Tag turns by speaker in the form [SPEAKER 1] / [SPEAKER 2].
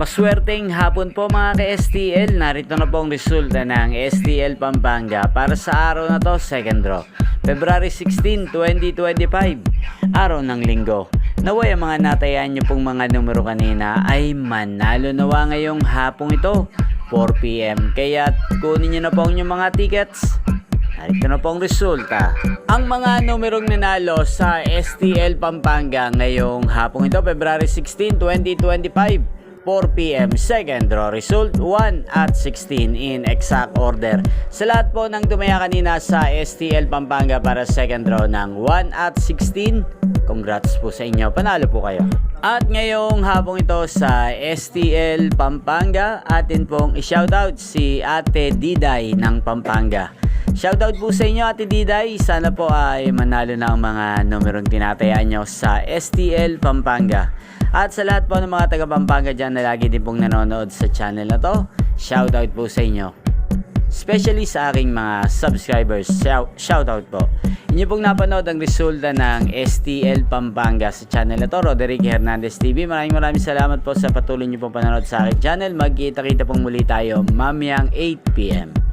[SPEAKER 1] Maswerteng hapon po mga ka-STL, narito na po ang resulta ng STL Pampanga para sa araw na to, second draw. February 16, 2025, araw ng linggo. Naway ang mga natayaan nyo pong mga numero kanina ay manalo nawa ngayong hapong ito, 4 PM. Kaya kunin nyo na po ang inyong mga tickets. Narito na po ang resulta. Ang mga numerong nanalo sa STL Pampanga ngayong hapong ito, February 16, 2025, 4 PM, second draw result 1 at 16 in exact order. Sa lahat po ng tumaya kanina sa STL Pampanga para second draw ng 1 at 16, congrats po sa inyo, panalo po kayo. At ngayong hapong ito sa STL Pampanga, atin pong i-shoutout si Ate Diday ng Pampanga. Shoutout po sa inyo Ate Diday, sana po ay manalo na ang mga numerong tinatayaan nyo sa STL Pampanga. At sa lahat po ng mga taga Pampanga dyan na lagi din pong nanonood sa channel na to, shoutout po sa inyo. Especially sa aking mga subscribers, shoutout po. Inyo pong napanood ang resulta ng STL Pampanga sa channel na to, Roderick Hernandez TV. Maraming salamat po sa patuloy nyo pong panonood sa aking channel. Magkita-kita pong muli tayo mamayang 8 PM.